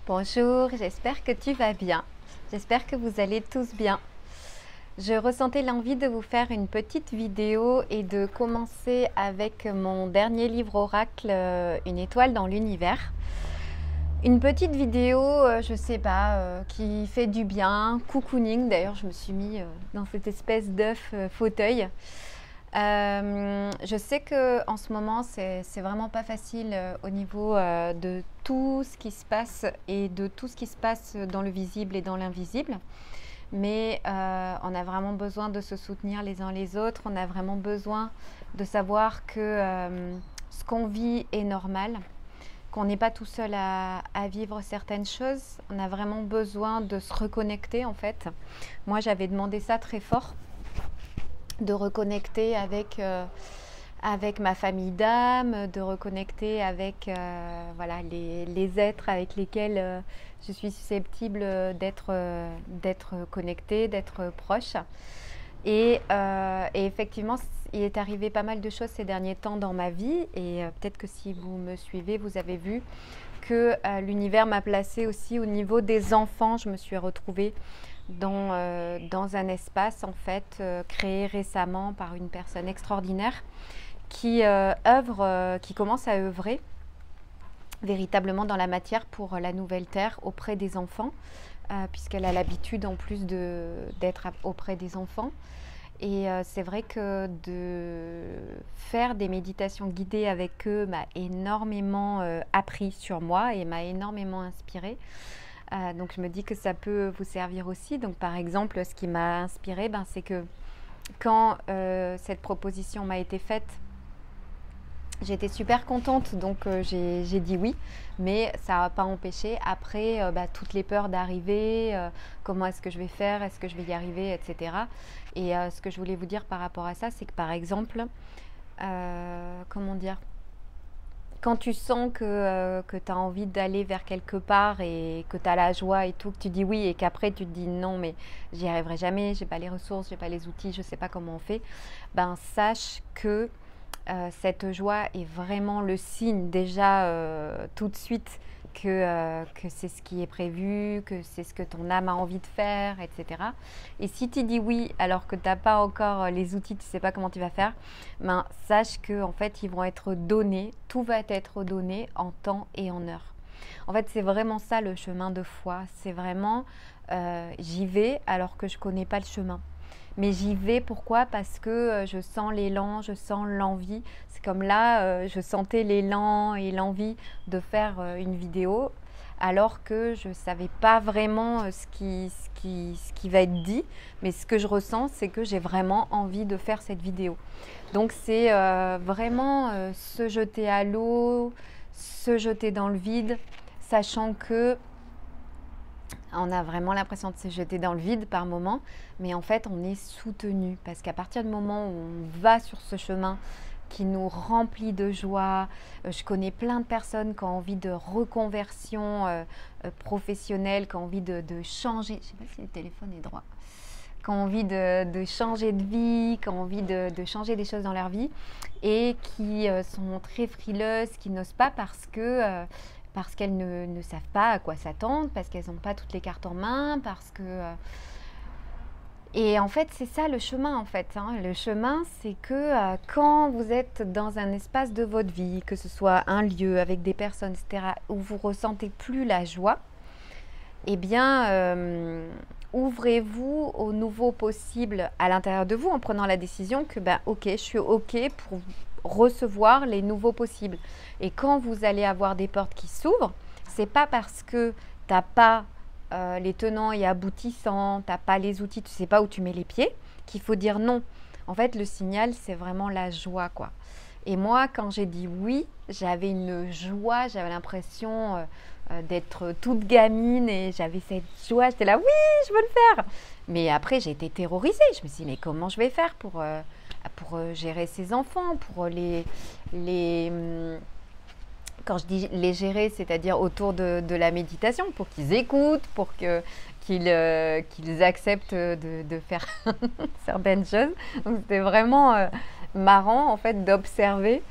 Bonjour, j'espère que tu vas bien. J'espère que vous allez tous bien. Je ressentais l'envie de vous faire une petite vidéo et de commencer avec mon dernier livre oracle, Une étoile dans l'univers. Une petite vidéo, je sais pas, qui fait du bien, cocooning. D'ailleurs, je me suis mis dans cette espèce d'œuf fauteuil. Je sais que en ce moment, c'est vraiment pas facile au niveau de tout ce qui se passe et de tout ce qui se passe dans le visible et dans l'invisible. Mais on a vraiment besoin de se soutenir les uns les autres. On a vraiment besoin de savoir que ce qu'on vit est normal, qu'on n'est pas tout seul à vivre certaines choses. On a vraiment besoin de se reconnecter en fait. Moi, j'avais demandé ça très fort, de reconnecter avec ma famille d'âme, de reconnecter avec voilà, les êtres avec lesquels je suis susceptible d'être connectée, d'être proche. Et effectivement, il est arrivé pas mal de choses ces derniers temps dans ma vie. Et peut-être que si vous me suivez, vous avez vu que l'univers m'a placée aussi au niveau des enfants. Je me suis retrouvée dans un espace en fait créé récemment par une personne extraordinaire qui qui commence à œuvrer véritablement dans la matière pour la nouvelle terre auprès des enfants, puisqu'elle a l'habitude en plus d'être auprès des enfants. Et c'est vrai que de faire des méditations guidées avec eux m'a énormément appris sur moi et m'a énormément inspirée. Donc je me dis que ça peut vous servir aussi. Donc par exemple, ce qui m'a inspirée, c'est que quand cette proposition m'a été faite, j'étais super contente, donc j'ai dit oui, mais ça n'a pas empêché après toutes les peurs d'arriver, comment est-ce que je vais faire, est-ce que je vais y arriver, etc. Et ce que je voulais vous dire par rapport à ça, c'est que par exemple, comment dire, quand tu sens que tu as envie d'aller vers quelque part et que tu as la joie et tout, que tu dis oui et qu'après tu te dis non mais j'y arriverai jamais, j'ai pas les ressources, j'ai pas les outils, je sais pas comment on fait, sache que cette joie est vraiment le signe déjà tout de suite que c'est ce qui est prévu, que c'est ce que ton âme a envie de faire, etc. Et si tu dis oui alors que tu n'as pas encore les outils, tu ne sais pas comment tu vas faire, sache que en fait ils vont être donnés, tout va être donné en temps et en heure. En fait c'est vraiment ça le chemin de foi, c'est vraiment j'y vais alors que je ne connais pas le chemin. Mais j'y vais, pourquoi? Parce que je sens l'élan, je sens l'envie. C'est comme là, je sentais l'élan et l'envie de faire une vidéo, alors que je ne savais pas vraiment ce qui va être dit. Mais ce que je ressens, c'est que j'ai vraiment envie de faire cette vidéo. Donc c'est vraiment se jeter à l'eau, se jeter dans le vide, sachant que on a vraiment l'impression de se jeter dans le vide par moment, mais en fait on est soutenu parce qu'à partir du moment où on va sur ce chemin qui nous remplit de joie, je connais plein de personnes qui ont envie de reconversion professionnelle, qui ont envie de changer, je ne sais pas si le téléphone est droit, qui ont envie de changer de vie, qui ont envie de changer des choses dans leur vie et qui sont très frileuses, qui n'osent pas parce qu'elles ne savent pas à quoi s'attendre, parce qu'elles n'ont pas toutes les cartes en main, parce que... Et en fait, c'est ça le chemin, en fait. Le chemin, c'est que quand vous êtes dans un espace de votre vie, que ce soit un lieu avec des personnes, etc., où vous ressentez plus la joie, eh bien, ouvrez-vous au nouveau possible à l'intérieur de vous en prenant la décision que, ok, je suis ok pour recevoir les nouveaux possibles. Et quand vous allez avoir des portes qui s'ouvrent, c'est pas parce que t'as pas les tenants et aboutissants, t'as pas les outils, tu sais pas où tu mets les pieds, qu'il faut dire non. En fait, le signal, c'est vraiment la joie, quoi. Et moi, quand j'ai dit oui, j'avais une joie, j'avais l'impression d'être toute gamine et j'avais cette joie, j'étais là, oui, je veux le faire. Mais après, j'ai été terrorisée. Je me suis dit, mais comment je vais faire pour gérer ces enfants, pour quand je dis les gérer, c'est-à-dire autour de la méditation, pour qu'ils écoutent, pour qu'ils acceptent de faire certaines choses. Donc c'était vraiment marrant en fait d'observer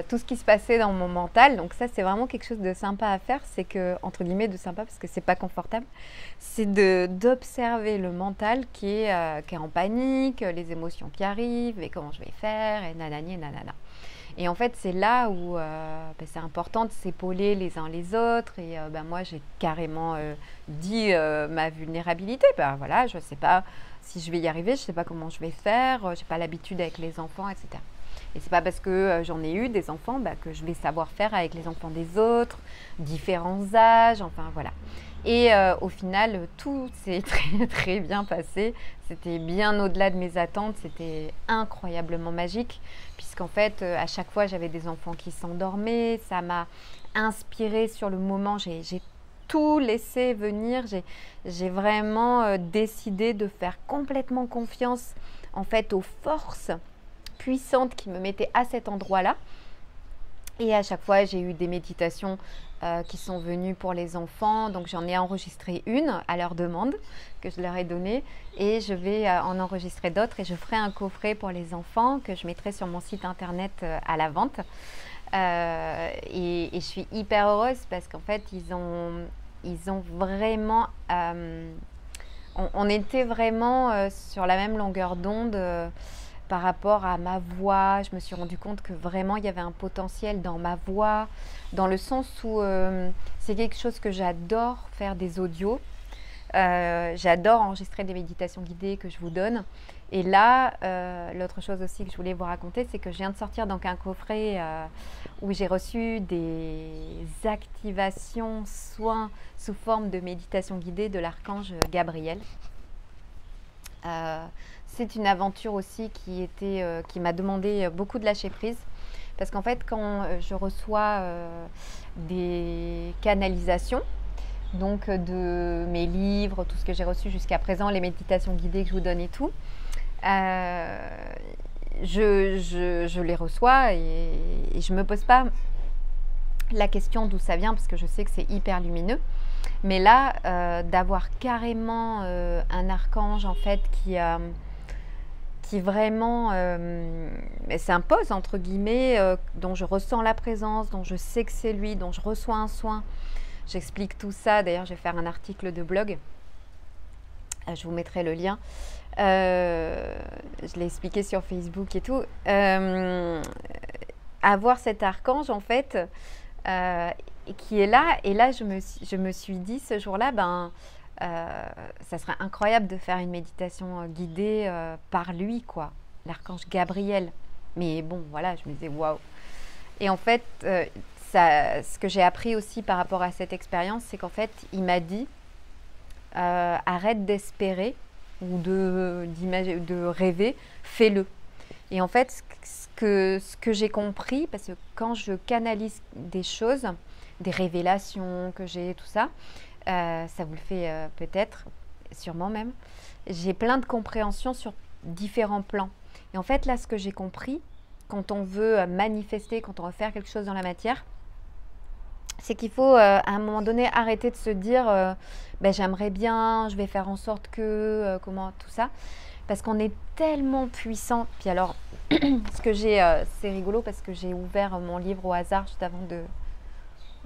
tout ce qui se passait dans mon mental. Donc ça, c'est vraiment quelque chose de sympa à faire. C'est que, entre guillemets, de sympa parce que c'est pas confortable. C'est d'observer le mental qui est en panique, les émotions qui arrivent, et comment je vais faire, et nanani, et nanana. Et en fait, c'est là où c'est important de s'épauler les uns les autres. Et moi, j'ai carrément dit ma vulnérabilité. Voilà, je ne sais pas si je vais y arriver, je ne sais pas comment je vais faire, je n'ai pas l'habitude avec les enfants, etc. Et c'est pas parce que j'en ai eu des enfants que je vais savoir faire avec les enfants des autres, différents âges, enfin voilà. Et au final, tout s'est très très bien passé. C'était bien au-delà de mes attentes, c'était incroyablement magique, puisqu'en fait, à chaque fois, j'avais des enfants qui s'endormaient. Ça m'a inspirée sur le moment. J'ai tout laissé venir. J'ai vraiment décidé de faire complètement confiance en fait aux forces puissantes qui me mettaient à cet endroit-là. Et à chaque fois, j'ai eu des méditations qui sont venues pour les enfants. Donc, j'en ai enregistré une à leur demande que je leur ai donnée. Et je vais en enregistrer d'autres. Et je ferai un coffret pour les enfants que je mettrai sur mon site internet à la vente. Et je suis hyper heureuse parce qu'en fait, ils ont vraiment... on était vraiment sur la même longueur d'onde par rapport à ma voix. Je me suis rendu compte que vraiment il y avait un potentiel dans ma voix, dans le sens où c'est quelque chose que j'adore faire, des audios. J'adore enregistrer des méditations guidées que je vous donne. Et là, l'autre chose aussi que je voulais vous raconter, c'est que je viens de sortir donc un coffret où j'ai reçu des activations, soins sous forme de méditation guidée de l'archange Gabriel. C'est une aventure aussi qui m'a demandé beaucoup de lâcher prise. Parce qu'en fait, quand je reçois des canalisations, donc de mes livres, tout ce que j'ai reçu jusqu'à présent, les méditations guidées que je vous donne et tout, je les reçois et je ne me pose pas la question d'où ça vient parce que je sais que c'est hyper lumineux. Mais là, d'avoir carrément un archange en fait qui vraiment s'impose entre guillemets, dont je ressens la présence, dont je sais que c'est lui, dont je reçois un soin. J'explique tout ça. D'ailleurs, je vais faire un article de blog. Je vous mettrai le lien. Je l'ai expliqué sur Facebook et tout. Avoir cet archange en fait qui est là. Et là, je me suis dit ce jour-là, ça serait incroyable de faire une méditation guidée par lui, quoi, l'archange Gabriel. Mais bon, voilà, je me disais waouh. Et en fait, ce que j'ai appris aussi par rapport à cette expérience, c'est qu'en fait, il m'a dit arrête d'espérer ou de rêver, fais-le. Et en fait, ce que j'ai compris, parce que quand je canalise des choses, des révélations que j'ai, tout ça, ça vous le fait peut-être, sûrement même, j'ai plein de compréhension sur différents plans. Et en fait, là, ce que j'ai compris, quand on veut manifester, quand on veut faire quelque chose dans la matière, c'est qu'il faut à un moment donné arrêter de se dire j'aimerais bien, je vais faire en sorte que, comment, tout ça. Parce qu'on est tellement puissant. Puis alors, c'est rigolo parce que j'ai ouvert mon livre au hasard juste avant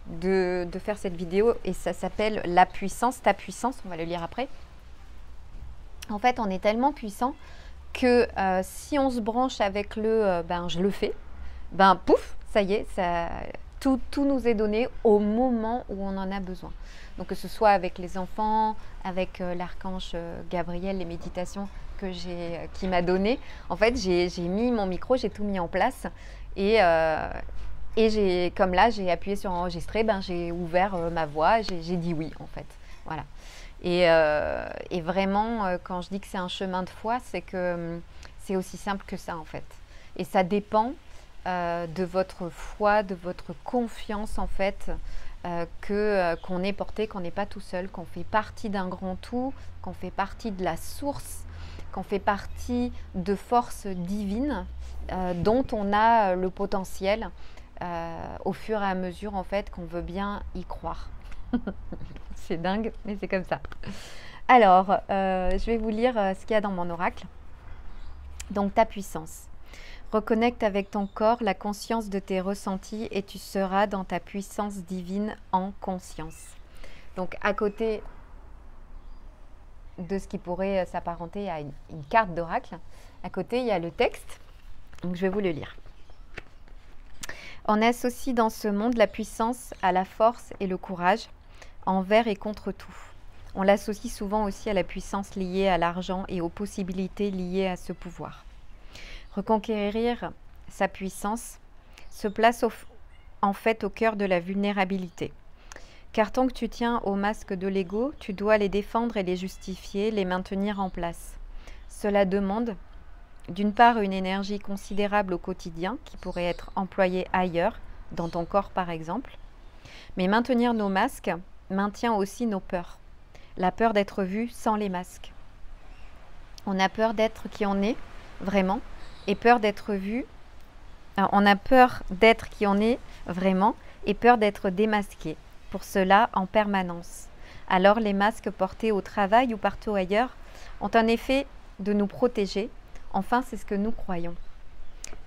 de faire cette vidéo et ça s'appelle La puissance, ta puissance, on va le lire après. En fait, on est tellement puissant que si on se branche avec je le fais, pouf, ça y est, tout nous est donné au moment où on en a besoin. Donc que ce soit avec les enfants, avec l'archange Gabriel, les méditations qui m'a donné. En fait, j'ai mis mon micro, j'ai tout mis en place et comme là, j'ai appuyé sur enregistrer, j'ai ouvert ma voix, j'ai dit oui en fait. Voilà. Et vraiment, quand je dis que c'est un chemin de foi, c'est que c'est aussi simple que ça en fait. Et ça dépend de votre foi, de votre confiance en fait, qu'on est porté, qu'on n'est pas tout seul, qu'on fait partie d'un grand tout, qu'on fait partie de la source, qu'on fait partie de forces divines dont on a le potentiel au fur et à mesure en fait qu'on veut bien y croire. C'est dingue, mais c'est comme ça. Alors, je vais vous lire ce qu'il y a dans mon oracle. Donc, ta puissance. Reconnecte avec ton corps la conscience de tes ressentis et tu seras dans ta puissance divine en conscience. Donc à côté de ce qui pourrait s'apparenter à une carte d'oracle, à côté il y a le texte. Donc je vais vous le lire. On associe dans ce monde la puissance à la force et le courage, envers et contre tout. On l'associe souvent aussi à la puissance liée à l'argent et aux possibilités liées à ce pouvoir. Reconquérir sa puissance se place en fait au cœur de la vulnérabilité. Car tant que tu tiens au masque de l'ego, tu dois les défendre et les justifier, les maintenir en place. Cela demande d'une part une énergie considérable au quotidien qui pourrait être employée ailleurs, dans ton corps par exemple. Mais maintenir nos masques maintient aussi nos peurs. La peur d'être vu sans les masques. On a peur d'être qui on est vraiment et peur d'être vu. On a peur d'être qui on est vraiment et peur d'être démasqué. Pour cela en permanence. Alors les masques portés au travail ou partout ailleurs ont un effet de nous protéger. Enfin, c'est ce que nous croyons.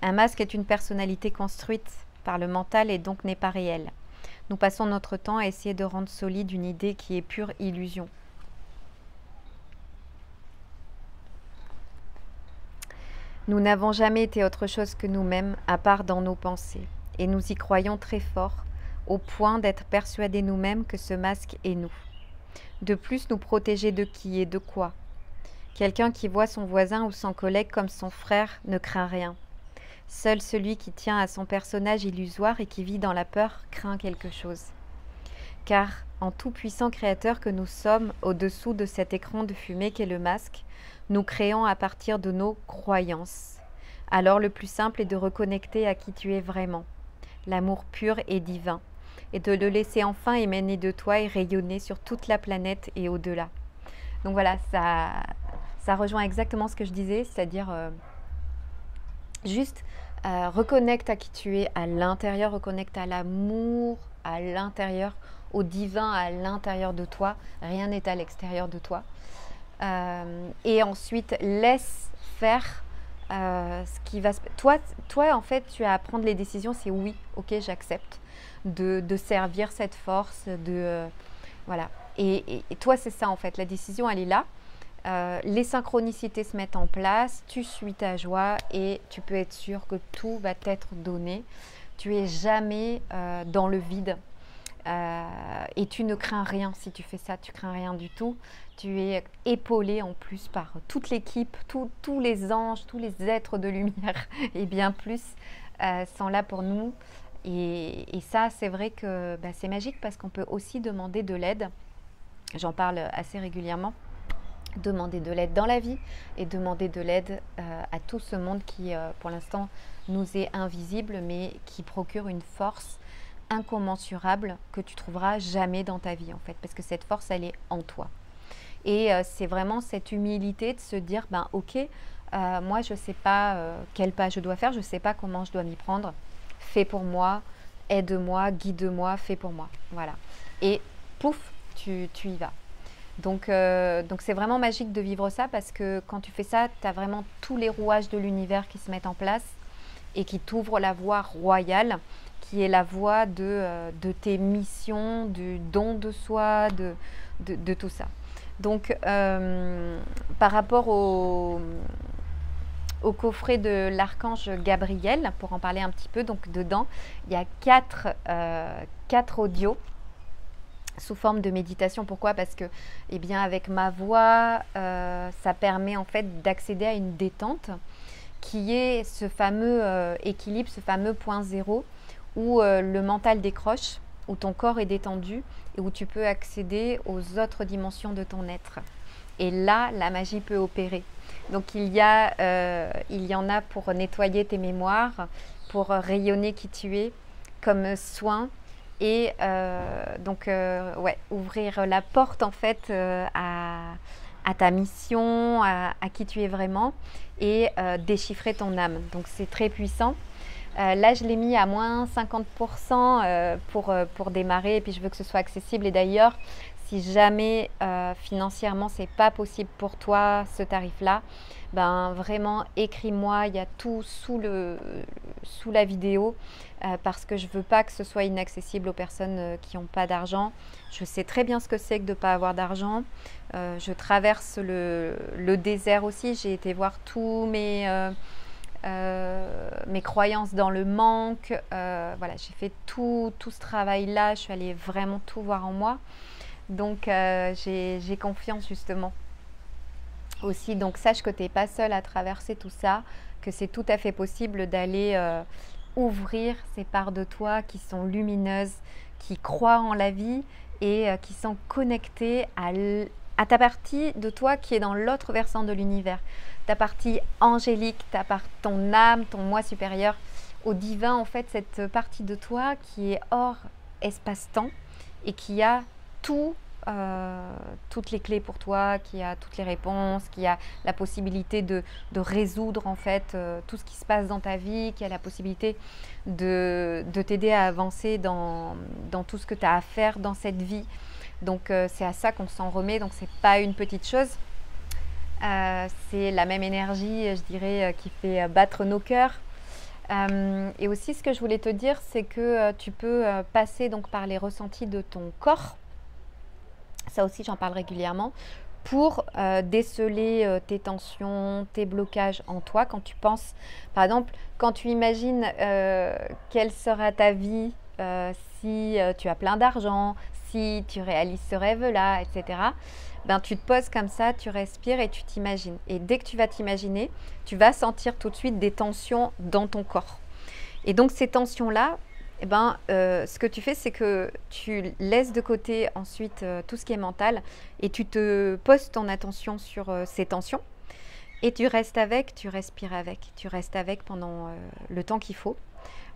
Un masque est une personnalité construite par le mental et donc n'est pas réelle. Nous passons notre temps à essayer de rendre solide une idée qui est pure illusion. Nous n'avons jamais été autre chose que nous-mêmes, à part dans nos pensées. Et nous y croyons très fort, au point d'être persuadés nous-mêmes que ce masque est nous. De plus, nous protéger de qui et de quoi? Quelqu'un qui voit son voisin ou son collègue comme son frère ne craint rien. Seul celui qui tient à son personnage illusoire et qui vit dans la peur craint quelque chose. Car, en tout puissant créateur que nous sommes, au-dessous de cet écran de fumée qu'est le masque, nous créons à partir de nos croyances. Alors le plus simple est de reconnecter à qui tu es vraiment, l'amour pur et divin, et de le laisser enfin émaner de toi et rayonner sur toute la planète et au-delà. Donc voilà, ça rejoint exactement ce que je disais, c'est-à-dire juste reconnecte à qui tu es à l'intérieur, reconnecte à l'amour à l'intérieur, au divin à l'intérieur de toi, rien n'est à l'extérieur de toi. Et ensuite, laisse faire ce qui va se... Toi, en fait, tu as à prendre les décisions, c'est oui, ok, j'accepte de servir cette force, voilà. Et toi, c'est ça en fait, la décision, elle est là. Les synchronicités se mettent en place, tu suis ta joie et tu peux être sûr que tout va t'être donné. Tu es jamais dans le vide et tu ne crains rien si tu fais ça, tu crains rien du tout. Tu es épaulé en plus par toute l'équipe, tous les anges, tous les êtres de lumière et bien plus sont là pour nous. Et ça, c'est vrai que c'est magique parce qu'on peut aussi demander de l'aide. J'en parle assez régulièrement. Demander de l'aide dans la vie et demander de l'aide à tout ce monde qui, pour l'instant, nous est invisible, mais qui procure une force incommensurable que tu trouveras jamais dans ta vie, en fait, parce que cette force, elle est en toi. Et c'est vraiment cette humilité de se dire, ok, moi, je ne sais pas quel pas je dois faire, je ne sais pas comment je dois m'y prendre. Fais pour moi, aide-moi, guide-moi, fais pour moi. Voilà. Et pouf, tu y vas. Donc c'est vraiment magique de vivre ça parce que quand tu fais ça, tu as vraiment tous les rouages de l'univers qui se mettent en place et qui t'ouvrent la voie royale, qui est la voie de tes missions, du don de soi, de tout ça. Donc par rapport au coffret de l'archange Gabriel, pour en parler un petit peu, donc dedans, il y a quatre audios sous forme de méditation. Pourquoi? Parce que avec ma voix, ça permet en fait d'accéder à une détente qui est ce fameux équilibre, ce fameux point zéro où le mental décroche, où ton corps est détendu et où tu peux accéder aux autres dimensions de ton être. Et là, la magie peut opérer. Donc il y en a pour nettoyer tes mémoires, pour rayonner qui tu es comme soin. Et ouvrir la porte en fait à ta mission, à qui tu es vraiment et déchiffrer ton âme. Donc c'est très puissant. Là, je l'ai mis à moins 50% pour démarrer et puis je veux que ce soit accessible. Et d'ailleurs, si jamais financièrement, c'est pas possible pour toi ce tarif-là, ben vraiment écris-moi, il y a tout sous la vidéo parce que je veux pas que ce soit inaccessible aux personnes qui n'ont pas d'argent. Je sais très bien ce que c'est que de ne pas avoir d'argent. Je traverse le désert aussi. J'ai été voir tous mes croyances dans le manque. Voilà, j'ai fait tout ce travail-là. Je suis allée vraiment tout voir en moi. Donc, j'ai confiance justement aussi. Donc, sache que tu n'es pas seule à traverser tout ça, que c'est tout à fait possible d'aller ouvrir ces parts de toi qui sont lumineuses, qui croient en la vie et qui sont connectées à ta partie de toi qui est dans l'autre versant de l'univers, ta partie angélique, ton âme, ton moi supérieur, au divin, en fait, cette partie de toi qui est hors espace-temps et qui a toutes les clés pour toi, qui a toutes les réponses, qui a la possibilité de résoudre en fait tout ce qui se passe dans ta vie, qui a la possibilité de t'aider à avancer dans tout ce que tu as à faire dans cette vie. Donc c'est à ça qu'on s'en remet, donc c'est pas une petite chose. C'est la même énergie, je dirais, qui fait battre nos cœurs. Et aussi, ce que je voulais te dire, c'est que tu peux passer donc par les ressentis de ton corps. Ça aussi, j'en parle régulièrement. Pour déceler tes tensions, tes blocages en toi. Quand tu penses, par exemple, quand tu imagines quelle sera ta vie si tu as plein d'argent, si tu réalises ce rêve-là, etc. Ben, tu te poses comme ça, tu respires et tu t'imagines. Et dès que tu vas t'imaginer, tu vas sentir tout de suite des tensions dans ton corps. Et donc ces tensions-là, eh ben, ce que tu fais, c'est que tu laisses de côté ensuite tout ce qui est mental et tu te poses ton attention sur ces tensions et tu restes avec, tu respires avec, tu restes avec pendant le temps qu'il faut.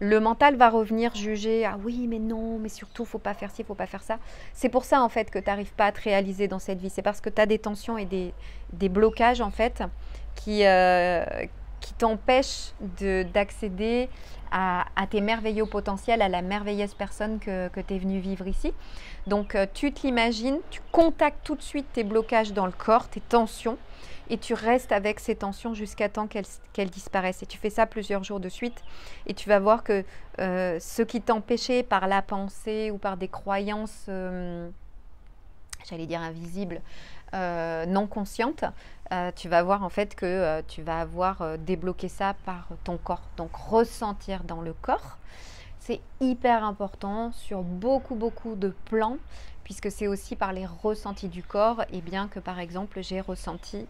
Le mental va revenir juger, ah oui, mais non, mais surtout, faut pas faire ci, faut pas faire ça. C'est pour ça, en fait, que tu n'arrives pas à te réaliser dans cette vie. C'est parce que tu as des tensions et des blocages, en fait, qui t'empêchent d'accéder à tes merveilleux potentiels, à la merveilleuse personne que tu es venue vivre ici. Donc, tu te l'imagines, tu contactes tout de suite tes blocages dans le corps, tes tensions, et tu restes avec ces tensions jusqu'à temps qu'elles disparaissent. Et tu fais ça plusieurs jours de suite et tu vas voir que ce qui t'empêchait par la pensée ou par des croyances, j'allais dire invisibles, non conscientes, tu vas voir en fait que tu vas avoir débloqué ça par ton corps. Donc ressentir dans le corps, c'est hyper important sur beaucoup de plans, puisque c'est aussi par les ressentis du corps, et bien que par exemple j'ai ressenti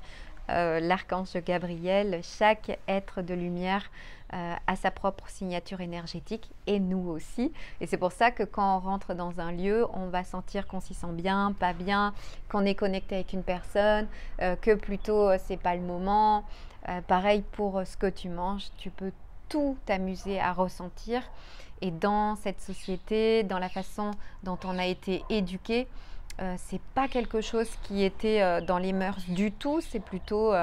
l'archange Gabriel. Chaque être de lumière a sa propre signature énergétique et nous aussi. Et c'est pour ça que quand on rentre dans un lieu, on va sentir qu'on s'y sent bien, pas bien, qu'on est connecté avec une personne, que plutôt c'est pas le moment. Pareil pour ce que tu manges, tu peux tout t'amuser à ressentir. Et dans cette société, dans la façon dont on a été éduqué, c'est pas quelque chose qui était dans les mœurs du tout. C'est plutôt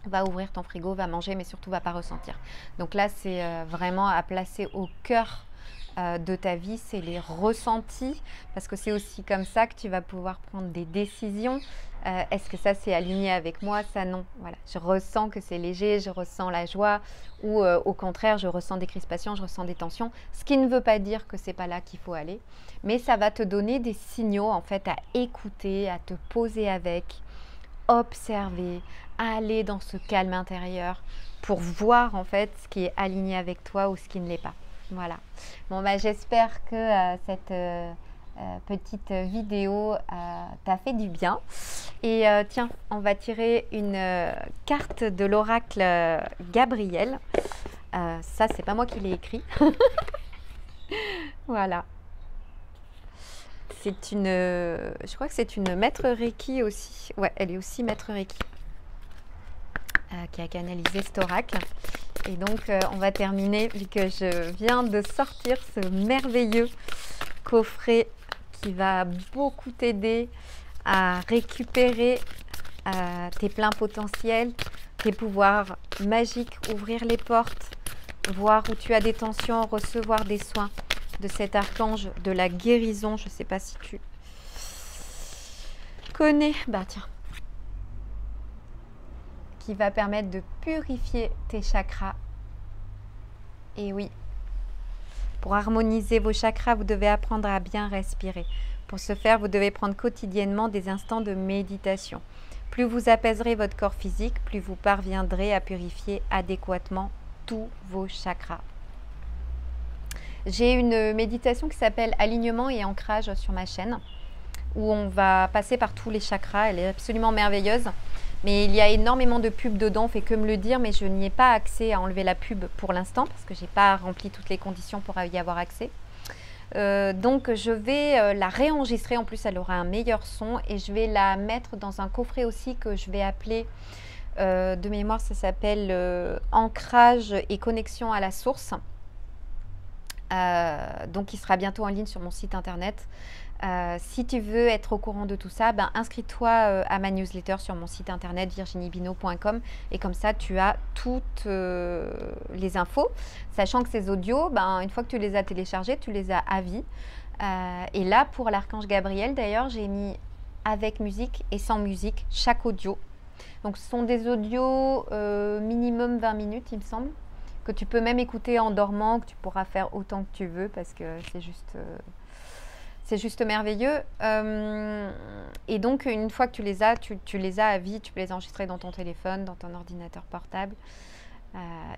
va ouvrir ton frigo, va manger, mais surtout va pas ressentir. Donc là, c'est vraiment à placer au cœur de ta vie, c'est les ressentis, parce que c'est aussi comme ça que tu vas pouvoir prendre des décisions. Est-ce que ça c'est aligné avec moi? Ça non. Voilà, je ressens que c'est léger, je ressens la joie, ou au contraire, je ressens des crispations, je ressens des tensions. Ce qui ne veut pas dire que c'est pas là qu'il faut aller, mais ça va te donner des signaux en fait à écouter, à te poser avec, observer, aller dans ce calme intérieur pour voir en fait ce qui est aligné avec toi ou ce qui ne l'est pas. Voilà. Bon, bah, j'espère que cette petite vidéo t'a fait du bien. Et tiens, on va tirer une carte de l'oracle Gabriel. Ça, c'est pas moi qui l'ai écrit. Voilà. C'est une, je crois que c'est une maître Reiki aussi. Ouais, elle est aussi maître Reiki. Qui a canalisé cet oracle. Et donc, on va terminer, vu que je viens de sortir ce merveilleux coffret qui va beaucoup t'aider à récupérer tes pleins potentiels, tes pouvoirs magiques, ouvrir les portes voir où tu as des tensions, recevoir des soins de cet archange de la guérison. Je ne sais pas si tu connais. Bah tiens. Qui va permettre de purifier tes chakras. Et oui, pour harmoniser vos chakras, vous devez apprendre à bien respirer. Pour ce faire, vous devez prendre quotidiennement des instants de méditation. Plus vous apaiserez votre corps physique, plus vous parviendrez à purifier adéquatement tous vos chakras. J'ai une méditation qui s'appelle Alignement et ancrage sur ma chaîne, où on va passer par tous les chakras. Elle est absolument merveilleuse. Mais il y a énormément de pubs dedans, on fait que me le dire, mais je n'y ai pas accès à enlever la pub pour l'instant, parce que je n'ai pas rempli toutes les conditions pour y avoir accès. Donc je vais la réenregistrer, en plus elle aura un meilleur son, et je vais la mettre dans un coffret aussi que je vais appeler, de mémoire ça s'appelle Ancrage et connexion à la source. Donc il sera bientôt en ligne sur mon site internet. Si tu veux être au courant de tout ça, ben, inscris-toi à ma newsletter sur mon site internet virginiebino.com, et comme ça tu as toutes les infos, sachant que ces audios, ben, une fois que tu les as téléchargés, tu les as à vie. Et là pour l'archange Gabriel d'ailleurs, j'ai mis avec musique et sans musique chaque audio. Donc ce sont des audios minimum 20 minutes il me semble, que tu peux même écouter en dormant, que tu pourras faire autant que tu veux, parce que c'est juste merveilleux. Et donc, une fois que tu les as, tu les as à vie, tu peux les enregistrer dans ton téléphone, dans ton ordinateur portable,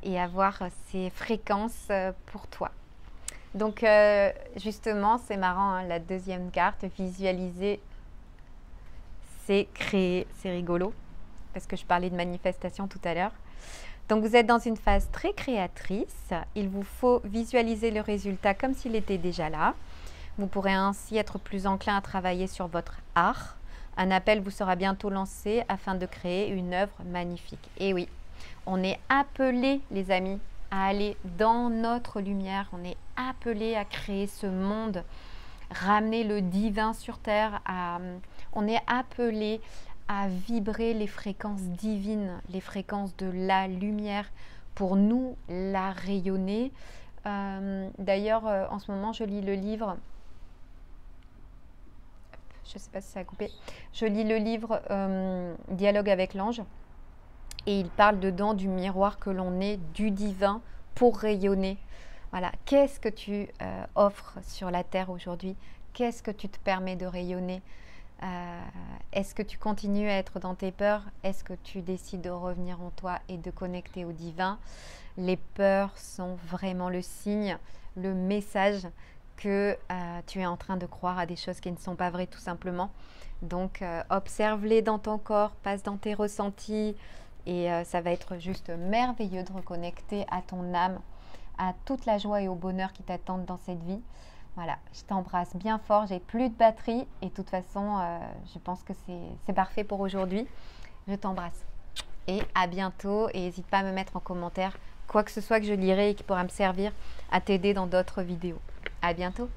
et avoir ces fréquences pour toi. Donc, justement, c'est marrant, hein, la deuxième carte, visualiser, c'est créer, c'est rigolo, parce que je parlais de manifestation tout à l'heure. Donc, vous êtes dans une phase très créatrice. Il vous faut visualiser le résultat comme s'il était déjà là. Vous pourrez ainsi être plus enclin à travailler sur votre art. Un appel vous sera bientôt lancé afin de créer une œuvre magnifique. Et oui, on est appelés, les amis, à aller dans notre lumière. On est appelés à créer ce monde, ramener le divin sur terre. On est appelés à vibrer les fréquences divines, les fréquences de la lumière, pour nous la rayonner. D'ailleurs, en ce moment, je lis le livre... Je ne sais pas si ça a coupé. Je lis le livre Dialogue avec l'ange, et il parle dedans du miroir que l'on est, du divin, pour rayonner. Voilà. Qu'est-ce que tu offres sur la terre aujourd'hui? Qu'est-ce que tu te permets de rayonner? Est-ce que tu continues à être dans tes peurs? Est-ce que tu décides de revenir en toi et de connecter au divin? Les peurs sont vraiment le signe, le message que tu es en train de croire à des choses qui ne sont pas vraies, tout simplement. Donc observe-les dans ton corps, passe dans tes ressentis, et ça va être juste merveilleux de reconnecter à ton âme, à toute la joie et au bonheur qui t'attendent dans cette vie. Voilà, je t'embrasse bien fort, j'ai plus de batterie, et de toute façon je pense que c'est parfait pour aujourd'hui. Je t'embrasse et à bientôt, et n'hésite pas à me mettre en commentaire quoi que ce soit que je lirai et qui pourra me servir à t'aider dans d'autres vidéos. À bientôt.